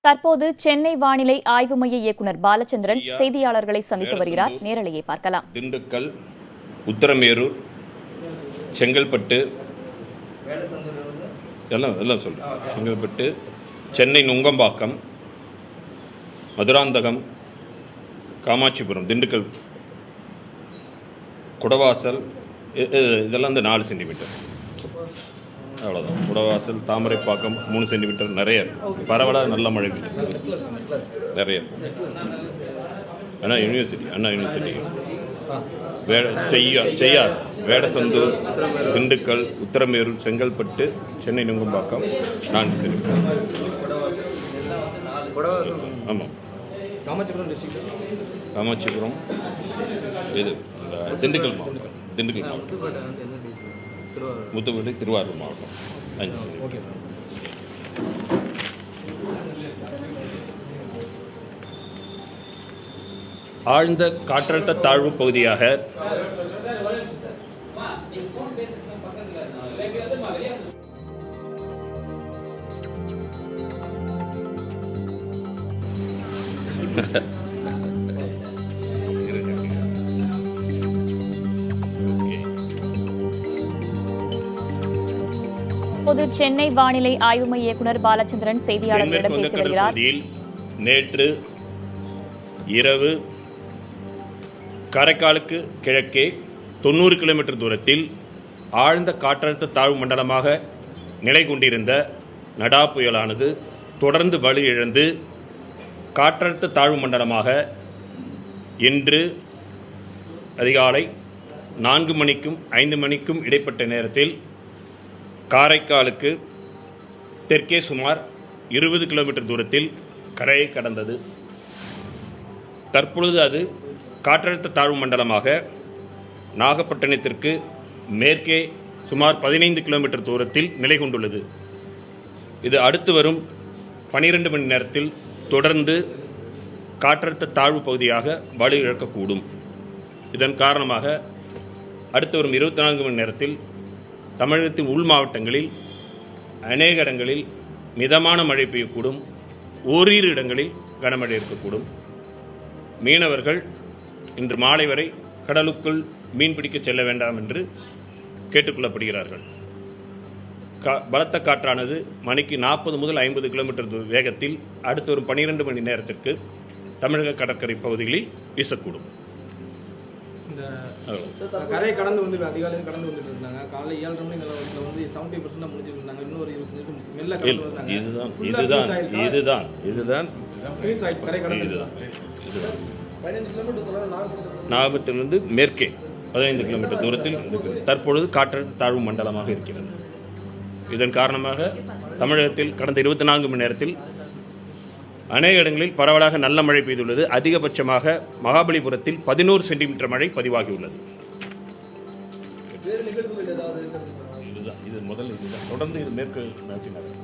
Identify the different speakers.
Speaker 1: தற்போது சென்னை வானிலை ஆய்வு மைய இயக்குநர் பாலச்சந்திரன் செய்தியாளர்களை சந்தித்து வருகிறார். நேரலையை பார்க்கலாம்.
Speaker 2: திண்டுக்கல், உத்தரமேரூர், செங்கல்பட்டு, எல்லாம் சொல்றேன். செங்கல்பட்டு, சென்னை நுங்கம்பாக்கம், மதுராந்தகம், காமாட்சிபுரம், திண்டுக்கல், குடவாசல், இதெல்லாம் 4 சென்டிமீட்டர். அவ்வளோதான். குடவாசல், தாமரைப்பாக்கம் 3 சென்டிமீட்டர். நிறைய பரவலாக நல்ல மழை நிறைய. அண்ணா யூனிவர்சிட்டி செய்யார், வேடசந்தூர், திண்டுக்கல், உத்தரமேரூர், செங்கல்பட்டு, சென்னை நுங்கம்பாக்கம் 4 சென்டிமீட்டர். ஆமாம். காமாட்சிபுரம் இது திண்டுக்கல் மாவட்டம். முத்துப்பேட்டை, திருவாரூர் மாவட்டம் 5 சென்டிமீட்டர். ஆழ்ந்த காற்றழுத்த தாழ்வு பகுதியாக
Speaker 1: சென்னை வானிலை ஆய்வு மைய இயக்குநர் பாலச்சந்திரன் செய்தியாளர்களிடம் பேசி வருகிறார்.
Speaker 2: நேற்று இரவு காரைக்காலுக்கு கிழக்கே 90 கிலோமீட்டர் தூரத்தில் ஆழ்ந்த காற்றழுத்த தாழ்வு மண்டலமாக நிலை கொண்டிருந்த நடா புயலானது தொடர்ந்து வலு இழந்து காற்றழுத்த தாழ்வு மண்டலமாக இன்று அதிகாலை 4 மணிக்கும் 5 மணிக்கும் இடைப்பட்ட நேரத்தில் காரைக்காலுக்கு தெற்கே சுமார் 20 கிலோமீட்டர் தூரத்தில் கரையை கடந்தது. தற்பொழுது அது காற்றழுத்த தாழ்வு மண்டலமாக நாகப்பட்டினத்திற்கு மேற்கே சுமார் 15 கிலோமீட்டர் தூரத்தில் நிலை கொண்டுள்ளது. இது அடுத்து வரும் 12 மணி நேரத்தில் தொடர்ந்து காற்றழுத்த தாழ்வு பகுதியாக வலு இழக்கக்கூடும். இதன் காரணமாக அடுத்து வரும் 24 மணி நேரத்தில் தமிழகத்தின் உள் மாவட்டங்களில் அநேக இடங்களில் மிதமான மழை பெய்யக்கூடும். ஓரிரு இடங்களில் கனமழை இருக்கக்கூடும். மீனவர்கள் இன்று மாலை வரை கடலுக்குள் மீன்பிடிக்க செல்ல வேண்டாம் என்று கேட்டுக்கொள்ளப்படுகிறார்கள். பலத்த காற்றானது மணிக்கு 40 முதல் 50 கிலோமீட்டர் வேகத்தில் அடுத்து வரும் 12 மணி நேரத்திற்கு தமிழக கடற்கரை பகுதிகளில் வீசக்கூடும்.
Speaker 3: கரை கடந்து வந்து அதிகாலையில் கடந்து வந்துட்டு இருந்தாங்க. காலை 7:30 மணி வந்து 70% முடிஞ்சிட்டு இருந்தாங்க. இன்னும் ஒரு 20 மெல்ல கடந்து வந்தாங்க. இதுதான் கரை கடந்து
Speaker 2: நாகப்பட்டினத்திலிருந்து மேற்கே 15 கிலோமீட்டர் தூரத்தில் தற்பொழுது காற்றழுத்த தாழ்வு மண்டலமாக இருக்கிறது. இதன் காரணமாக தமிழகத்தில் கடந்த 24 மணி நேரத்தில் அநேக இடங்களில் பரவலாக நல்ல மழை பெய்துள்ளது. அதிகபட்சமாக மகாபலிபுரத்தில் 11 சென்டிமீட்டர் மழை பதிவாகியுள்ளது. இது முதல் தொடர்ந்து இது மேற்கு நோக்கி நகரும்.